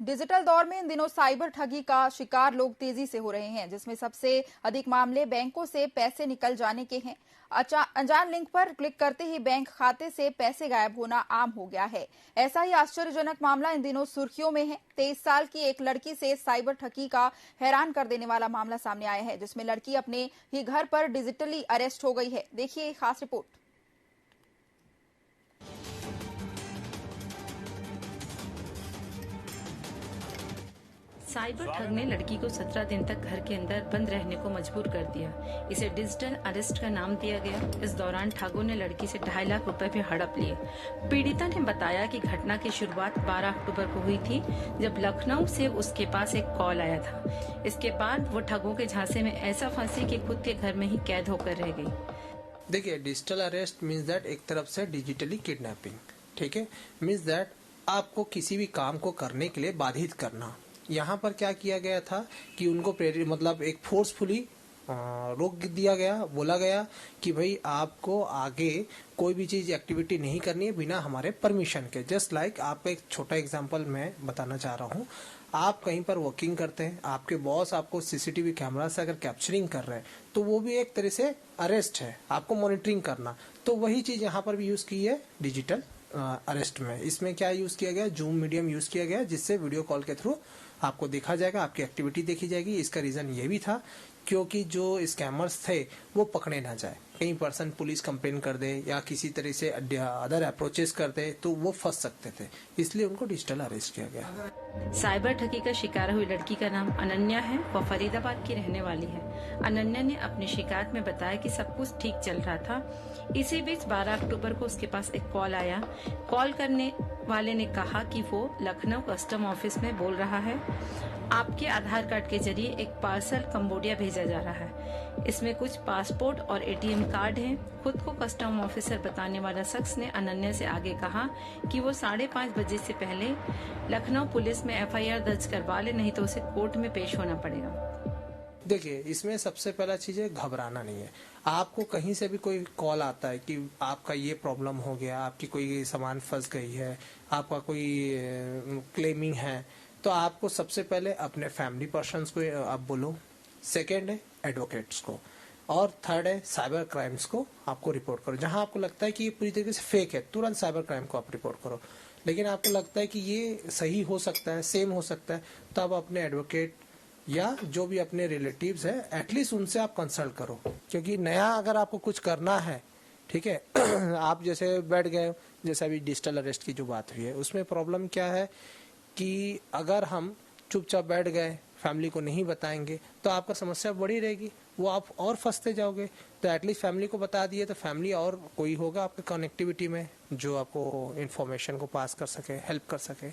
Digital दौर में इन दिनों साइबर ठगी का शिकार लोग तेजी से हो रहे हैं, जिसमें सबसे अधिक मामले बैंकों से पैसे निकल जाने के हैं। अनजान लिंक पर क्लिक करते ही बैंक खाते से पैसे गायब होना आम हो गया है। ऐसा ही आश्चर्यजनक मामला इन दिनों सुर्खियों में है। 23 साल की एक लड़की से साइबर ठगी का हैरान कर देने वाला मामला सामने आया है, जिसमें लड़की अपने ही घर पर डिजिटली अरेस्ट हो गई है। देखिए ये खास रिपोर्ट। साइबर ठग ने लड़की को 17 दिन तक घर के अंदर बंद रहने को मजबूर कर दिया। इसे डिजिटल अरेस्ट का नाम दिया गया। इस दौरान ठगों ने लड़की से 2.5 लाख रुपए भी हड़प लिए। पीड़िता ने बताया कि घटना की शुरुआत 12 अक्टूबर को हुई थी, जब लखनऊ से उसके पास एक कॉल आया था। इसके बाद वो ठगों के झांसे में ऐसा फंसी कि खुद के घर में ही कैद होकर रह गई। देखिए, डिजिटल अरेस्ट मीन्स दैट एक तरफ से डिजिटली किडनैपिंग, ठीक है, मीन्स दैट आपको किसी भी काम को करने के लिए बाधित करना। यहाँ पर क्या किया गया था कि उनको प्रेरित मतलब एक फोर्सफुली रोक दिया गया, बोला गया कि भाई आपको आगे कोई भी चीज एक्टिविटी नहीं करनी है बिना हमारे परमिशन के। जस्ट लाइक आप एक छोटा एग्जांपल मैं बताना चाह रहा हूँ। आप कहीं पर वर्किंग करते हैं, आपके बॉस आपको सीसीटीवी कैमरा से अगर कैप्चरिंग कर रहे हैं तो वो भी एक तरह से अरेस्ट है, आपको मॉनिटरिंग करना। तो वही चीज यहाँ पर भी यूज की है डिजिटल अरेस्ट में। इसमें क्या यूज किया गया, जूम मीडियम यूज किया गया, जिससे वीडियो कॉल के थ्रू आपको देखा जाएगा, आपकी एक्टिविटी देखी जाएगी। इसका रीजन ये भी था क्योंकि जो स्कैमर्स थे वो पकड़े ना जाए। कहीं पर्सन पुलिस कंप्लेन कर दे या किसी तरह से अदर अप्रोचेस कर दे तो वो फंस सकते थे, इसलिए उनको डिजिटल अरेस्ट किया गया। साइबर ठगी का शिकार हुई लड़की का नाम अनन्या है। वह फरीदाबाद की रहने वाली है। अनन्या ने अपनी शिकायत में बताया कि सब कुछ ठीक चल रहा था। इसी बीच 12 अक्टूबर को उसके पास एक कॉल आया। कॉल करने वाले ने कहा कि वो लखनऊ कस्टम ऑफिस में बोल रहा है, आपके आधार कार्ड के जरिए एक पार्सल कंबोडिया भेजा जा रहा है। इसमें कुछ पासपोर्ट और एटीएम कार्ड हैं। खुद को कस्टम ऑफिसर बताने वाला शख्स ने अनन्या से आगे कहा कि वो 5:30 बजे से पहले लखनऊ पुलिस में एफआईआर दर्ज करवा ले, नहीं तो उसे कोर्ट में पेश होना पड़ेगा। देखिए, इसमें सबसे पहला चीज है घबराना नहीं है। आपको कहीं से भी कोई कॉल आता है कि आपका ये प्रॉब्लम हो गया, आपकी कोई सामान फंस गई है, आपका कोई क्लेमिंग है, तो आपको सबसे पहले अपने फैमिली पर्सन्स को आप बोलो, सेकेंड है एडवोकेट्स को, और थर्ड है साइबर क्राइम्स को आपको रिपोर्ट करो। जहां आपको लगता है कि ये पूरी तरीके से फेक है, तुरंत साइबर क्राइम को आप रिपोर्ट करो। लेकिन आपको लगता है कि ये सही हो सकता है, सेम हो सकता है, तो आप अपने एडवोकेट या जो भी अपने रिलेटिव्स है एटलीस्ट उनसे आप कंसल्ट करो। क्योंकि नया अगर आपको कुछ करना है, ठीक है आप जैसे बैठ गए, जैसे अभी डिजिटल अरेस्ट की जो बात हुई है, उसमें प्रॉब्लम क्या है कि अगर हम चुपचाप बैठ गए, फैमिली को नहीं बताएंगे, तो आपका समस्या बड़ी रहेगी, वो आप और फंसते जाओगे। तो एटलीस्ट फैमिली को बता दिए तो फैमिली और कोई होगा आपके कनेक्टिविटी में जो आपको इन्फॉर्मेशन को पास कर सके, हेल्प कर सके।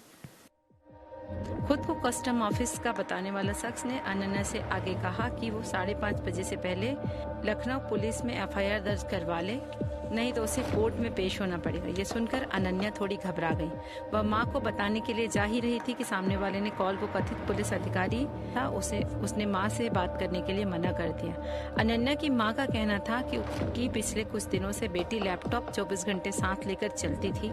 खुद को कस्टम ऑफिस का बताने वाला शख्स ने अनन्या से आगे कहा कि वो 5:30 बजे से पहले लखनऊ पुलिस में एफआईआर दर्ज करवा ले, नहीं तो उसे कोर्ट में पेश होना पड़ेगा। ये सुनकर अनन्या थोड़ी घबरा गई। वह मां को बताने के लिए जा ही रही थी कि सामने वाले ने कॉल को कथित पुलिस अधिकारी था, उसने मां से बात करने के लिए मना कर दिया। अनन्या की मां का कहना था कि पिछले कुछ दिनों से बेटी लैपटॉप 24 घंटे साथ लेकर चलती थी।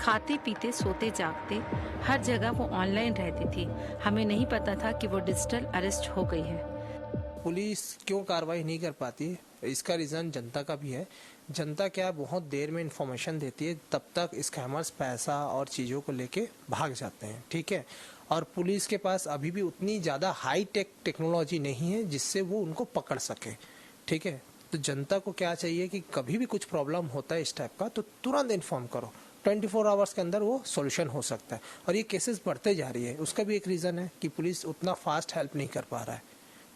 खाते पीते सोते जागते हर जगह वो ऑनलाइन रहती थी। हमें नहीं पता था कि वो डिजिटल अरेस्ट हो गई है। पुलिस क्यों कार्रवाई नहीं कर पाती, इसका रीजन जनता का भी है। जनता क्या बहुत देर में इंफॉर्मेशन देती है, तब तक स्कैमर्स पैसा और चीजों को लेके भाग जाते हैं, ठीक है। और पुलिस के पास अभी भी उतनी ज्यादा हाई टेक टेक्नोलॉजी नहीं है जिससे वो उनको पकड़ सके, ठीक है। तो जनता को क्या चाहिए कि कभी भी कुछ प्रॉब्लम होता है इस टाइप का तो तुरंत इन्फॉर्म करो। 24 आवर्स के अंदर वो सॉल्यूशन हो सकता है। और ये केसेस बढ़ते जा रही है, उसका भी एक रीजन है कि पुलिस उतना फास्ट हेल्प नहीं कर पा रहा है,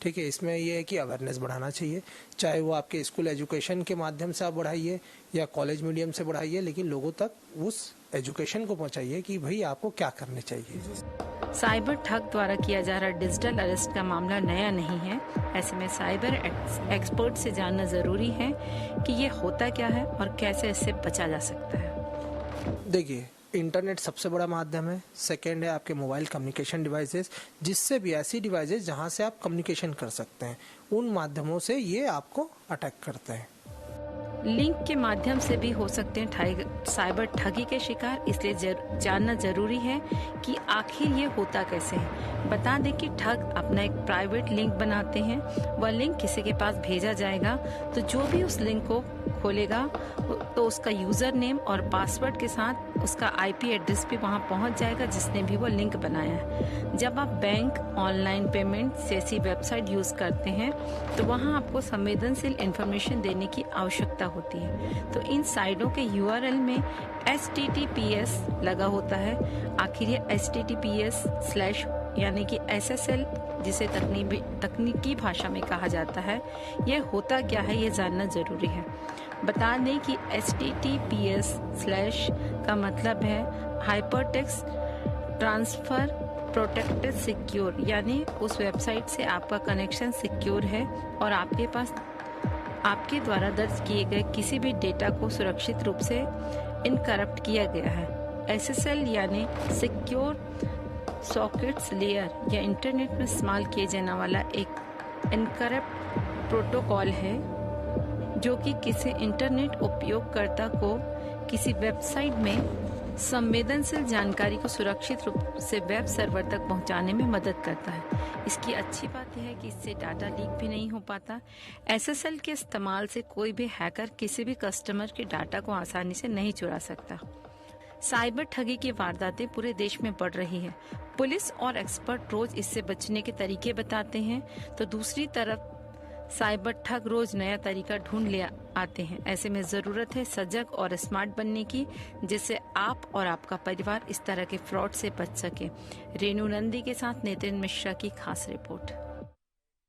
ठीक है। इसमें ये है कि अवेयरनेस बढ़ाना चाहिए, चाहे वो आपके स्कूल एजुकेशन के माध्यम से आप बढ़ाइए या कॉलेज मीडियम से बढ़ाइए, लेकिन लोगों तक उस एजुकेशन को पहुंचाइए कि भाई आपको क्या करने चाहिए। साइबर ठग द्वारा किया जा रहा डिजिटल अरेस्ट का मामला नया नहीं है। ऐसे में साइबर एक्सपर्ट से जानना जरूरी है कि ये होता क्या है और कैसे इससे बचा जा सकता है। देखिए, इंटरनेट सबसे बड़ा माध्यम है। सेकेंड है आपके मोबाइल कम्युनिकेशन डिवाइसेस, जिससे भी ऐसी डिवाइसेस जहां से आप कम्युनिकेशन कर सकते हैं, उन माध्यमों से ये आपको अटैक करते हैं। लिंक के माध्यम से भी हो सकते हैं साइबर ठगी के शिकार, इसलिए जानना जरूरी है कि आखिर ये होता कैसे है। बता दें कि ठग अपना एक प्राइवेट लिंक बनाते हैं, वह लिंक किसी के पास भेजा जाएगा, तो जो भी उस लिंक को खोलेगा तो उसका यूजर नेम और पासवर्ड के साथ उसका आईपी एड्रेस भी वहां पहुंच जाएगा जिसने भी वो लिंक बनाया है। जब आप बैंक, ऑनलाइन पेमेंट जैसी वेबसाइट यूज करते हैं तो वहां आपको संवेदनशील इंफॉर्मेशन देने की आवश्यकता होती है। तो इन साइटों के यूआरएल में HTTPS लगा होता है। आखिर ये HTTPS/ यानी कि SSL जिसे तकनीकी भाषा में कहा जाता है, यह होता क्या है ये जानना जरूरी है। बता दें कि HTTPS/ का मतलब है हाइपरटेक्स्ट ट्रांसफर प्रोटेक्टेड सिक्योर, यानी उस वेबसाइट से आपका कनेक्शन सिक्योर है और आपके पास आपके द्वारा दर्ज किए गए किसी भी डेटा को सुरक्षित रूप से इनकरप्ट किया गया है। SSL यानी सिक्योर सॉकेट्स लेयर या इंटरनेट में इस्तेमाल किए जाने वाला एक इनकरप्ट प्रोटोकॉल है जो कि किसी इंटरनेट उपयोगकर्ता को किसी वेबसाइट में संवेदनशील जानकारी को सुरक्षित रूप से वेब सर्वर तक पहुंचाने में मदद करता है। इसकी अच्छी बात यह है कि इससे डाटा लीक भी नहीं हो पाता। SSL के इस्तेमाल से कोई भी हैकर किसी भी कस्टमर के डाटा को आसानी से नहीं चुरा सकता। साइबर ठगी की वारदातें पूरे देश में बढ़ रही है। पुलिस और एक्सपर्ट रोज इससे बचने के तरीके बताते हैं, तो दूसरी तरफ साइबर ठग रोज नया तरीका ढूंढ ले आते हैं। ऐसे में जरूरत है सजग और स्मार्ट बनने की, जिससे आप और आपका परिवार इस तरह के फ्रॉड से बच सके। रेणु नंदी के साथ नितिन मिश्रा की खास रिपोर्ट।